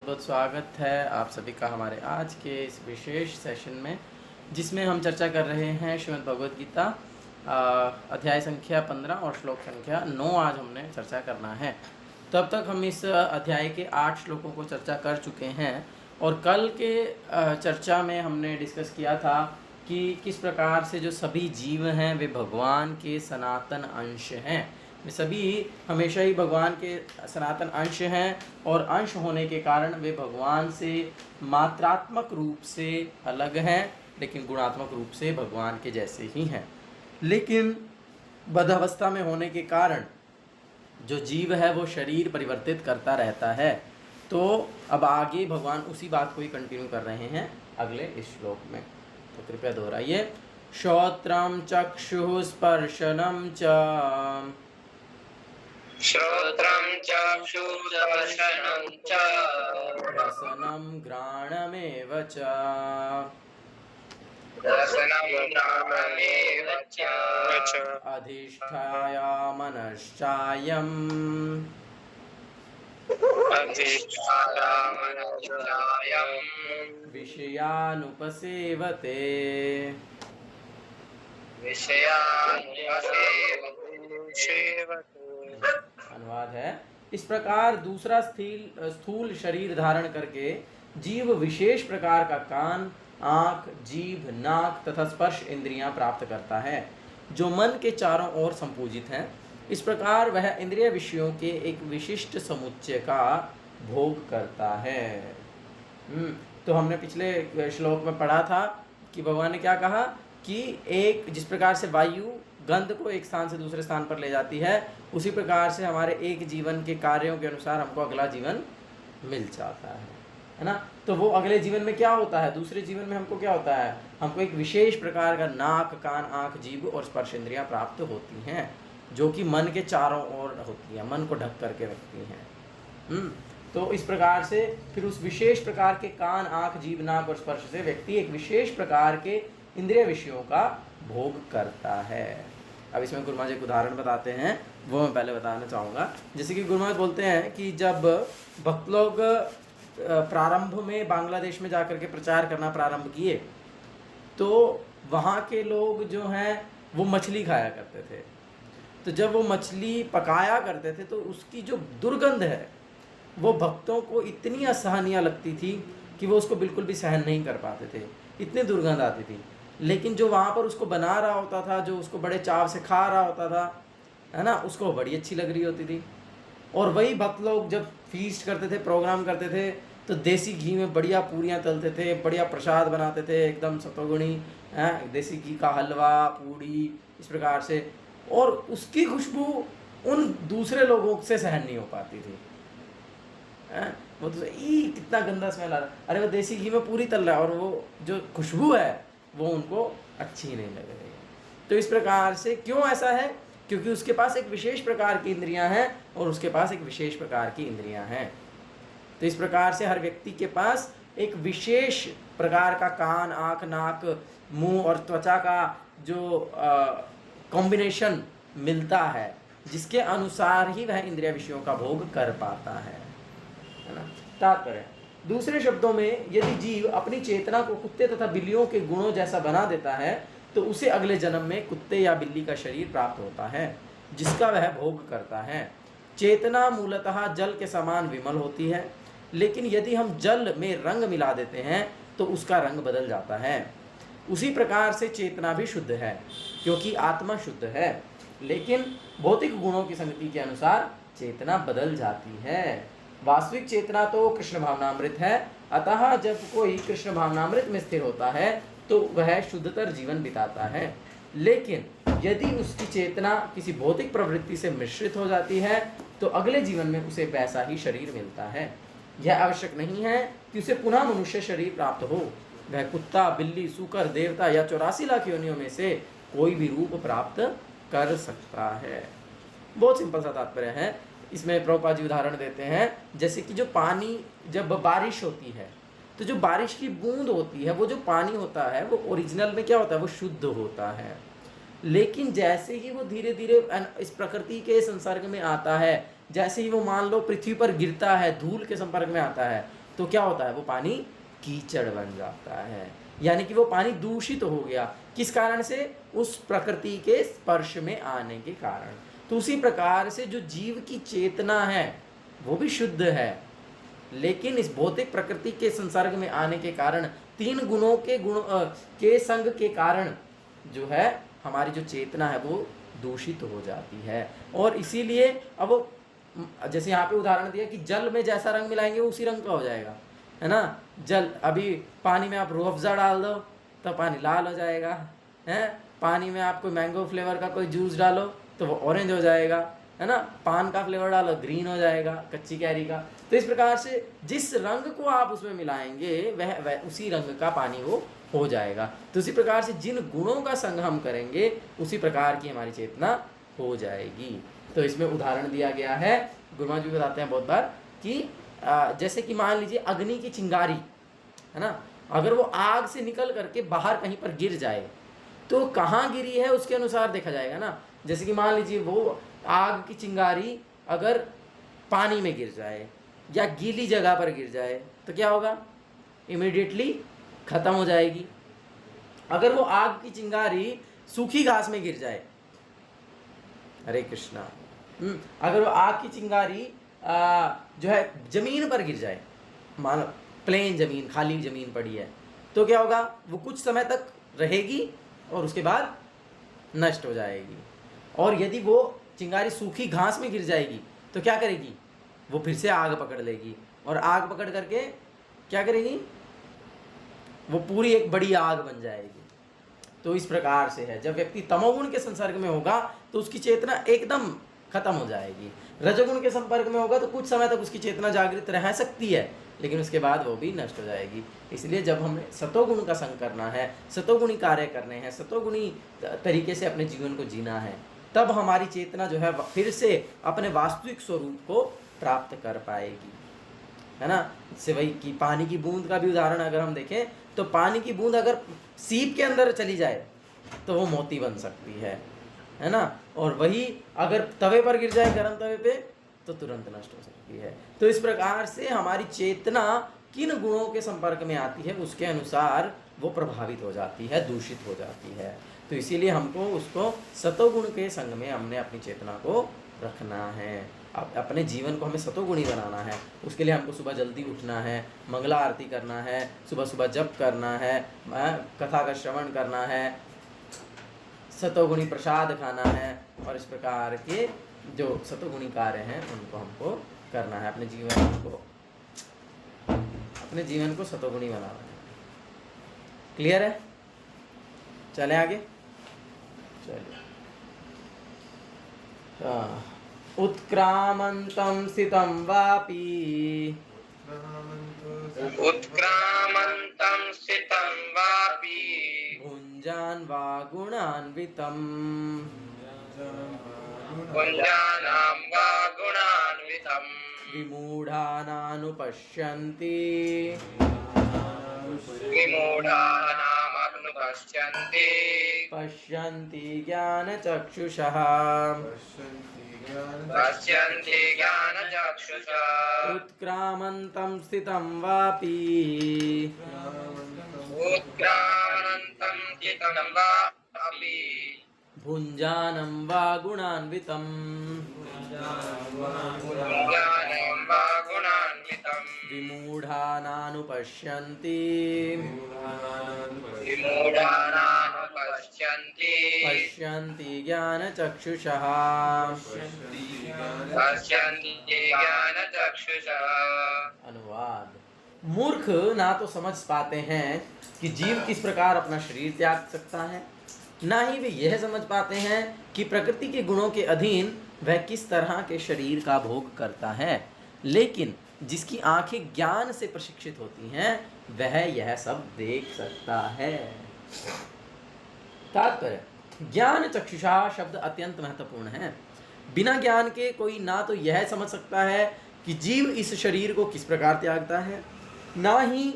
बहुत स्वागत है आप सभी का हमारे आज के इस विशेष सेशन में, जिसमें हम चर्चा कर रहे हैं श्रीमद् भगवद गीता अध्याय संख्या 15 और श्लोक संख्या 9 आज हमने चर्चा करना है। तब तक हम इस अध्याय के 8 श्लोकों को चर्चा कर चुके हैं और कल के चर्चा में हमने डिस्कस किया था कि किस प्रकार से जो सभी जीव हैं वे भगवान के सनातन अंश हैं। वे सभी हमेशा ही भगवान के सनातन अंश हैं और अंश होने के कारण वे भगवान से मात्रात्मक रूप से अलग हैं, लेकिन गुणात्मक रूप से भगवान के जैसे ही हैं। लेकिन बद्धावस्था में होने के कारण जो जीव है वो शरीर परिवर्तित करता रहता है। तो अब आगे भगवान उसी बात को ही कंटिन्यू कर रहे हैं अगले इस श्लोक में। तो कृपया दोहराइए। श्रोत्रम चक्षुः स्पर्शनम च श्रोत्रं चक्षुर्दर्शनं च रसनं घ्राणमेव च रसनं घ्राणमेव च अधिष्ठाय मनश्चायम् अधिष्ठाय मनश्चायम् विषयानुपसेवते। अनुवाद है, इस प्रकार दूसरा स्थूल शरीर धारण करके जीव विशेष प्रकार का कान, आँख, जीभ, नाक तथा स्पर्श इंद्रियां प्राप्त करता है, जो मन के चारों ओर संपूजित हैं। इस प्रकार वह इंद्रिय विषयों के एक विशिष्ट समुच्चय का भोग करता है। तो हमने पिछले श्लोक में पढ़ा था कि भगवान ने क्या कहा कि एक जिस प्रकार से वायु गंध को एक स्थान से दूसरे स्थान पर ले जाती है, उसी प्रकार से हमारे एक जीवन के कार्यों के अनुसार हमको अगला जीवन मिल जाता है ना। तो वो अगले जीवन में क्या होता है, दूसरे जीवन में हमको क्या होता है, हमको एक विशेष प्रकार का नाक, कान, आँख, जीभ और स्पर्श इंद्रियां प्राप्त होती हैं, जो कि मन के चारों ओर होती है, मन को ढक करके रखती हैं। तो इस प्रकार से फिर उस विशेष प्रकार के कान, आँख, जीभ, नाक और स्पर्श से व्यक्ति एक विशेष प्रकार के इंद्रिय विषयों का भोग करता है। अब इसमें गुरु महाराज एक उदाहरण बताते हैं, वो मैं पहले बताना चाहूँगा। जैसे कि गुरु महाराज बोलते हैं कि जब भक्त लोग प्रारंभ में बांग्लादेश में जाकर के प्रचार करना प्रारंभ किए, तो वहाँ के लोग जो हैं वो मछली खाया करते थे। तो जब वो मछली पकाया करते थे तो उसकी जो दुर्गंध है वो भक्तों को इतनी असहनीय लगती थी कि वो उसको बिल्कुल भी सहन नहीं कर पाते थे, इतनी दुर्गंध आती थी। लेकिन जो वहाँ पर उसको बना रहा होता था, जो उसको बड़े चाव से खा रहा होता था, है ना, उसको बड़ी अच्छी लग रही होती थी। और वही भक्त लोग जब फीस्ट करते थे, प्रोग्राम करते थे, तो देसी घी में बढ़िया पूरियाँ तलते थे, बढ़िया प्रसाद बनाते थे, एकदम सतोगुणी, देसी घी का हलवा, पूड़ी, इस प्रकार से। और उसकी खुशबू उन दूसरे लोगों से सहन नहीं हो पाती थी। वो तो कितना गंदा स्मेल आ रहा है, अरे वो देसी घी में पूरी तल रहा है और वो जो खुशबू है वो उनको अच्छी नहीं लग रही है। तो इस प्रकार से क्यों ऐसा है, क्योंकि उसके पास एक विशेष प्रकार की इंद्रियां हैं और उसके पास एक विशेष प्रकार की इंद्रियां हैं। तो इस प्रकार से हर व्यक्ति के पास एक विशेष प्रकार का कान, आँख, नाक, मुंह और त्वचा का जो कॉम्बिनेशन मिलता है, जिसके अनुसार ही वह इंद्रिय विषयों का भोग कर पाता है ना। तात्पर्य, दूसरे शब्दों में, यदि जीव अपनी चेतना को कुत्ते तथा बिल्लियों के गुणों जैसा बना देता है तो उसे अगले जन्म में कुत्ते या बिल्ली का शरीर प्राप्त होता है, जिसका वह भोग करता है। चेतना मूलतः जल के समान विमल होती है, लेकिन यदि हम जल में रंग मिला देते हैं तो उसका रंग बदल जाता है। उसी प्रकार से चेतना भी शुद्ध है, क्योंकि आत्मा शुद्ध है, लेकिन भौतिक गुणों की संगति के अनुसार चेतना बदल जाती है। वास्तविक चेतना तो कृष्ण भावनामृत है, अतः जब कोई कृष्ण भावनामृत में स्थिर होता है तो वह शुद्धतर जीवन बिताता है। लेकिन यदि उसकी चेतना किसी भौतिक प्रवृत्ति से मिश्रित हो जाती है तो अगले जीवन में उसे वैसा ही शरीर मिलता है। यह आवश्यक नहीं है कि उसे पुनः मनुष्य शरीर प्राप्त हो, वह कुत्ता, बिल्ली, सूकर, देवता या 84 लाख योनियों में से कोई भी रूप प्राप्त कर सकता है। बहुत सिंपल सा तात्पर्य है। इसमें प्रभुपाद जी उदाहरण देते हैं, जैसे कि जो पानी, जब बारिश होती है तो जो बारिश की बूंद होती है, वो जो पानी होता है वो ओरिजिनल में क्या होता है, वो शुद्ध होता है। लेकिन जैसे ही वो धीरे धीरे इस प्रकृति के संसर्ग में आता है, जैसे ही वो मान लो पृथ्वी पर गिरता है, धूल के संपर्क में आता है, तो क्या होता है, वो पानी कीचड़ बन जाता है, यानी कि वो पानी दूषित हो गया। किस कारण से? उस प्रकृति के स्पर्श में आने के कारण। तो उसी प्रकार से जो जीव की चेतना है वो भी शुद्ध है, लेकिन इस भौतिक प्रकृति के संसर्ग में आने के कारण, तीन गुणों के संग के कारण जो है हमारी जो चेतना है वो दूषित हो जाती है। और इसीलिए अब जैसे यहाँ पे उदाहरण दिया कि जल में जैसा रंग मिलाएंगे वो उसी रंग का हो जाएगा, है ना। जल, अभी पानी में आप रूह अफ़ज़ा डाल दो तो पानी लाल हो जाएगा, है। पानी में आप कोई मैंगो फ्लेवर का कोई जूस डालो तो वो ऑरेंज हो जाएगा, है ना। पान का फ्लेवर डालो ग्रीन हो जाएगा, कच्ची कैरी का। तो इस प्रकार से जिस रंग को आप उसमें मिलाएंगे वह उसी रंग का पानी वो हो जाएगा। तो उसी प्रकार से जिन गुणों का संग हम करेंगे उसी प्रकार की हमारी चेतना हो जाएगी। तो इसमें उदाहरण दिया गया है, गुरुमा जी बताते हैं बहुत बार कि जैसे कि मान लीजिए अग्नि की चिंगारी, है ना, अगर वो आग से निकल करके बाहर कहीं पर गिर जाए तो कहाँ गिरी है उसके अनुसार देखा जाएगा ना। जैसे कि मान लीजिए वो आग की चिंगारी अगर पानी में गिर जाए या गीली जगह पर गिर जाए तो क्या होगा, इमीडिएटली खत्म हो जाएगी। अगर वो आग की चिंगारी सूखी घास में गिर जाए, हरे कृष्णा, अगर वो आग की चिंगारी जो है जमीन पर गिर जाए, मान प्लेन जमीन, खाली जमीन पड़ी है, तो क्या होगा, वो कुछ समय तक रहेगी और उसके बाद नष्ट हो जाएगी। और यदि वो चिंगारी सूखी घास में गिर जाएगी तो क्या करेगी, वो फिर से आग पकड़ लेगी और आग पकड़ करके क्या करेगी, वो पूरी एक बड़ी आग बन जाएगी। तो इस प्रकार से है, जब व्यक्ति तमोगुण के संसर्ग में होगा तो उसकी चेतना एकदम खत्म हो जाएगी। रजोगुण के संपर्क में होगा तो कुछ समय तक उसकी चेतना जागृत रह सकती है, लेकिन उसके बाद वो भी नष्ट हो जाएगी। इसलिए जब हमें सतोगुण का संग करना है, सतोगुणी कार्य करने हैं, सतोगुणी तरीके से अपने जीवन को जीना है, तब हमारी चेतना जो है फिर से अपने वास्तविक स्वरूप को प्राप्त कर पाएगी, है ना। जैसे वही कि पानी की बूंद का भी उदाहरण अगर हम देखें तो पानी की बूंद अगर सीप के अंदर चली जाए तो वो मोती बन सकती है ना। और वही अगर तवे पर गिर जाए, गर्म तवे पे, तो तुरंत नष्ट हो सकती है। तो इस प्रकार से हमारी चेतना किन गुणों के संपर्क में आती है उसके अनुसार वो प्रभावित हो जाती है, दूषित हो जाती है। तो इसीलिए हमको उसको सतोगुण के संग में हमने अपनी चेतना को रखना है। अपने जीवन को हमें सतोगुणी बनाना है। उसके लिए हमको सुबह जल्दी उठना है, मंगला आरती करना है, सुबह सुबह जप करना है, कथा का श्रवण करना है, सतोगुणी प्रसाद खाना है, और इस प्रकार के जो सतोगुणी कार्य हैं उनको हमको करना है। अपने जीवन को सतोगुणी बनाना है। क्लियर है? चले आगे, चलिए। उत्क्रामन्तं स्थितं वापि उत्क्रामन्तं स्थितं वापि भुञ्जान् वा गुणान्वितम् पुञ्जानां वा गुणान्वितम् विमूढानानुपश्यन्ति विमूढानामनुपश्यन्ति पश्यन्ति ज्ञानचक्षुषः पश्यन्ति ज्ञानचक्षुषा उत्क्रामन्तं स्थितं वापि उत्क्रामन्तं स्थितं वापि भुञ्जानं वा गुणान्वितम् पुञ्जानां वा गुणान्वितम् विमूढानानुपश्यन्ति विमूढानानुपश्यन्ति पश्यन्ति ज्ञानचक्षुषः पश्यन्ति ज्ञानचक्षुषा। अनुवाद। मूर्ख ना तो समझ पाते हैं कि जीव किस प्रकार अपना शरीर त्याग सकता है, ना ही वे यह समझ पाते हैं कि प्रकृति के गुणों के अधीन वह किस तरह के शरीर का भोग करता है। लेकिन जिसकी आंखें ज्ञान से प्रशिक्षित होती हैं वह यह सब देख सकता है। तात्पर्य, ज्ञान चक्षुषा शब्द अत्यंत महत्वपूर्ण है। बिना ज्ञान के कोई ना तो यह समझ सकता है कि जीव इस शरीर को किस प्रकार त्यागता है, ना ही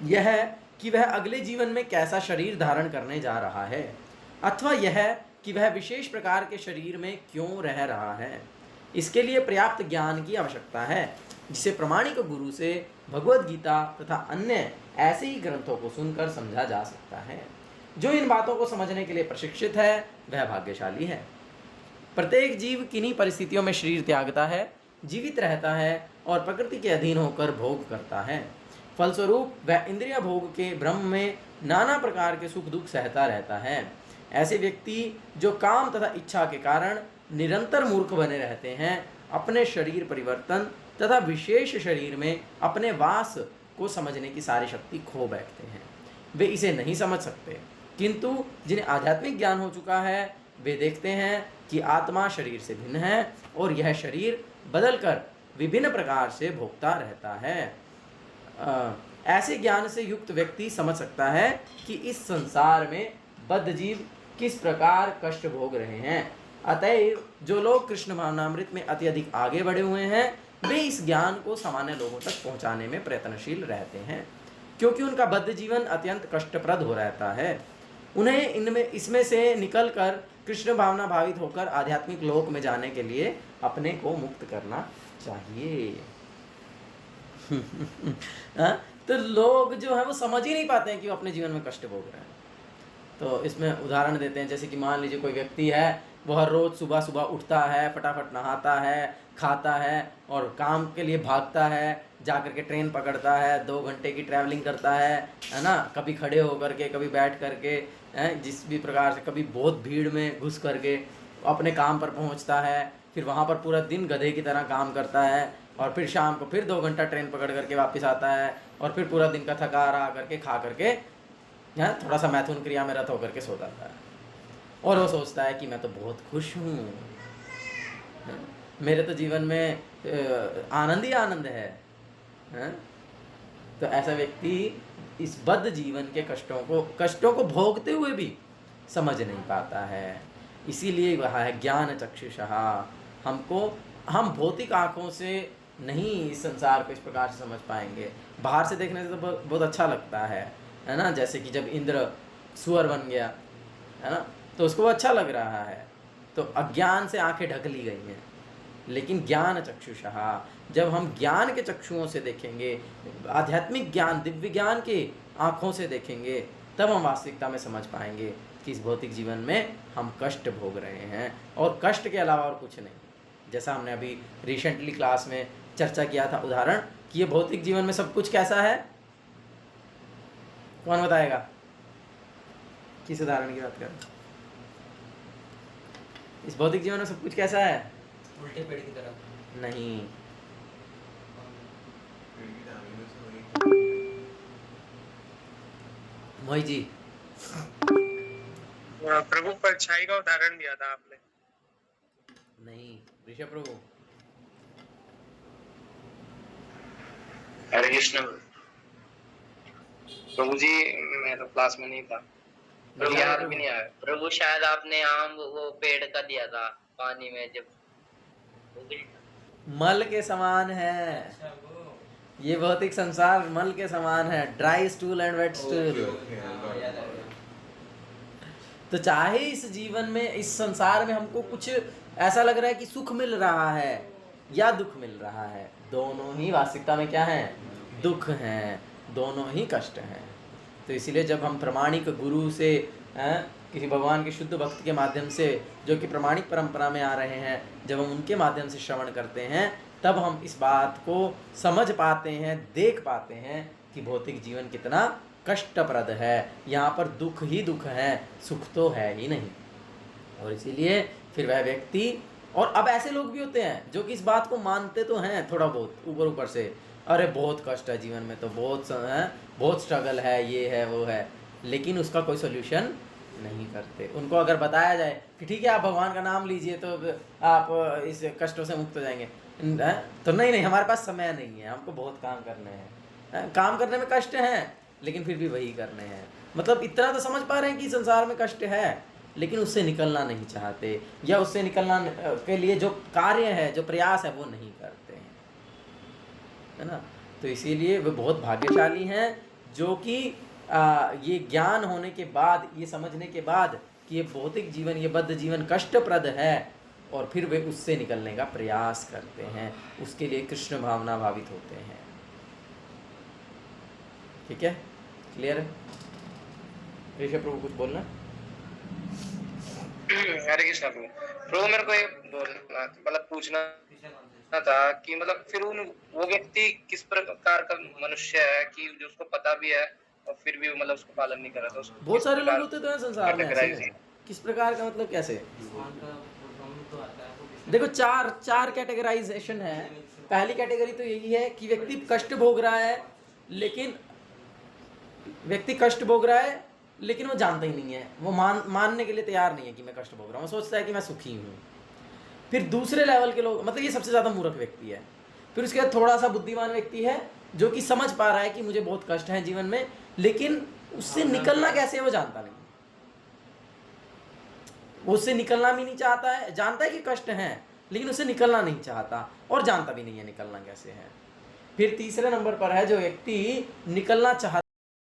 यह कि वह अगले जीवन में कैसा शरीर धारण करने जा रहा है, अथवा यह कि वह विशेष प्रकार के शरीर में क्यों रह रहा है। इसके लिए पर्याप्त ज्ञान की आवश्यकता है, जिसे प्रामाणिक गुरु से भगवद गीता तथा अन्य ऐसे ही ग्रंथों को सुनकर समझा जा सकता है। जो इन बातों को समझने के लिए प्रशिक्षित है वह भाग्यशाली है। प्रत्येक जीव किन्हीं परिस्थितियों में शरीर त्यागता है, जीवित रहता है और प्रकृति के अधीन होकर भोग करता है। फलस्वरूप वह इंद्रिय भोग के भ्रम में नाना प्रकार के सुख दुख सहता रहता है। ऐसे व्यक्ति जो काम तथा इच्छा के कारण निरंतर मूर्ख बने रहते हैं, अपने शरीर परिवर्तन तथा विशेष शरीर में अपने वास को समझने की सारी शक्ति खो बैठते हैं। वे इसे नहीं समझ सकते, किंतु जिन्हें आध्यात्मिक ज्ञान हो चुका है वे देखते हैं कि आत्मा शरीर से भिन्न है और यह शरीर बदलकर विभिन्न प्रकार से भोगता रहता है। ऐसे ज्ञान से युक्त व्यक्ति समझ सकता है कि इस संसार में बद्ध जीव किस प्रकार कष्ट भोग रहे हैं। अतएव जो लोग कृष्ण भावनामृत में अत्यधिक आगे बढ़े हुए हैं वे इस ज्ञान को सामान्य लोगों तक पहुंचाने में प्रयत्नशील रहते हैं, क्योंकि उनका बद्ध जीवन अत्यंत कष्टप्रद हो रहता है। उन्हें इसमें से निकलकर कृष्ण भावना भावित होकर आध्यात्मिक लोक में जाने के लिए अपने को मुक्त करना चाहिए। तो लोग जो है वो समझ ही नहीं पाते हैं कि वो अपने जीवन में कष्ट भोग रहे हैं। तो इसमें उदाहरण देते हैं, जैसे कि मान लीजिए कोई व्यक्ति है, वो हर रोज़ सुबह सुबह उठता है, फटाफट नहाता है, खाता है और काम के लिए भागता है, जा कर के ट्रेन पकड़ता है, 2 घंटे की ट्रैवलिंग करता है ना, कभी खड़े होकर के, कभी बैठ करके, जिस भी प्रकार से, कभी बहुत भीड़ में घुस करके अपने काम पर पहुंचता है, फिर वहां पर पूरा दिन गधे की तरह काम करता है और फिर शाम को फिर 2 घंटा ट्रेन पकड़ करके वापस आता है और फिर पूरा दिन का थका रहा करके खा करके थोड़ा सा मैथुन क्रिया में रत होकर के सो जाता है और वो सोचता है कि मैं तो बहुत खुश हूँ, मेरे तो जीवन में आनंद ही आनंद है। तो ऐसा व्यक्ति इस बद्ध जीवन के कष्टों को भोगते हुए भी समझ नहीं पाता है। इसीलिए वह है ज्ञान चक्षुषः। हम भौतिक आँखों से नहीं इस संसार को इस प्रकार से समझ पाएंगे। बाहर से देखने से तो बहुत अच्छा लगता है ना, जैसे कि जब इंद्र सुअर बन गया है ना, तो उसको अच्छा लग रहा है, तो अज्ञान से आंखें ढक ली गई हैं। लेकिन ज्ञान चक्षुषः, जब हम ज्ञान के चक्षुओं से देखेंगे, आध्यात्मिक ज्ञान, दिव्य ज्ञान के आँखों से देखेंगे, तब हम वास्तविकता में समझ पाएंगे कि इस भौतिक जीवन में हम कष्ट भोग रहे हैं और कष्ट के अलावा और कुछ नहीं। जैसा हमने अभी रिसेंटली क्लास में चर्चा किया था उदाहरण कि ये भौतिक जीवन में सब कुछ कैसा है, कौन बताएगा? किस उदाहरण की बात करें? इस भौतिक जीवन में सब कुछ कैसा है? उल्टे पेड़ की तरह नहीं, मोहित जी। प्रभु परछाई का उदाहरण दिया था आपने। नहीं, ऋषभ प्रभु। हरे कृष्ण प्रभु जी, मैं तो क्लास में नहीं था, प्रभु याद भी नहीं आया। प्रभु शायद आपने आम वो पेड़ का दिया था पानी में जब मल के समान है ये भौतिक संसार, मल के समान है, dry stool and wet stool. तो चाहे इस जीवन में, इस संसार में हमको कुछ ऐसा लग रहा है कि सुख मिल रहा है या दुख मिल रहा है, दोनों ही वास्तविकता में क्या है? दुख हैं, दोनों ही कष्ट हैं। तो इसीलिए जब हम प्रामाणिक गुरु से, किसी भगवान के शुद्ध भक्त के माध्यम से, जो कि प्रामाणिक परंपरा में आ रहे हैं, जब हम उनके माध्यम से श्रवण करते हैं, तब हम इस बात को समझ पाते हैं, देख पाते हैं कि भौतिक जीवन कितना कष्टप्रद है। यहाँ पर दुख ही दुख है, सुख तो है ही नहीं। और इसीलिए फिर वह व्यक्ति, और अब ऐसे लोग भी होते हैं जो कि इस बात को मानते तो हैं थोड़ा बहुत ऊपर ऊपर से, अरे बहुत कष्ट है जीवन में, तो बहुत स्ट्रगल है, ये है वो है, लेकिन उसका कोई सोल्यूशन नहीं करते। उनको अगर बताया जाए कि ठीक है आप भगवान का नाम लीजिए तो आप इस कष्टों से मुक्त हो जाएंगे, तो नहीं, हमारे पास समय नहीं है, हमको बहुत काम करने हैं, काम करने में कष्ट हैं लेकिन फिर भी वही करने हैं। मतलब इतना तो समझ पा रहे हैं कि संसार में कष्ट है, लेकिन उससे निकलना नहीं चाहते, या उससे निकलना के लिए जो कार्य है, जो प्रयास है, वो नहीं करते हैं, है ना। तो इसीलिए वे बहुत भाग्यशाली हैं जो कि ये ज्ञान होने के बाद, ये समझने के बाद कि ये भौतिक जीवन, ये बद्ध जीवन कष्टप्रद है, और फिर वे उससे निकलने का प्रयास करते हैं, उसके लिए कृष्ण भावना भावित होते हैं। ठीक है, क्लियर है? ऋषभ प्रभु कुछ बोलना? हरे कृष्णा प्रभु। प्रभु मेरे को ये बोलना मतलब पूछना था कि मतलब फिर वो व्यक्ति किस प्रकार का मनुष्य है कि जो उसको पता भी है और फिर भी मतलब उसको पालन नहीं कर रहा, तो उसको बहुत किस सारे लोग प्रकार होते तो हैं संसार में ऐसे। categorize किस प्रकार का मतलब कैसे? देखो चार कैटेगराइजेशन है। पहली कैटेगरी तो यही है कि व्यक्ति कष्ट भोग रहा है, लेकिन वो जानता ही नहीं है, वो मानने के लिए तैयार नहीं है कि मैं कष्ट भोग रहा हूँ, वो सोचता है कि मैं सुखी हूँ। फिर दूसरे लेवल के लोग, मतलब ये सबसे ज़्यादा मूर्ख व्यक्ति है। फिर उसके बाद थोड़ा सा बुद्धिमान व्यक्ति है जो कि समझ पा रहा है कि मुझे बहुत कष्ट है जीवन में, लेकिन उससे निकलना कैसे है वो जानता नहीं। वो उससे निकलना भी नहीं चाहता है, जानता है कि कष्ट है लेकिन उससे निकलना नहीं चाहता, और जानता भी नहीं है निकलना कैसे है। फिर तीसरे नंबर पर है जो व्यक्ति निकलना चाहता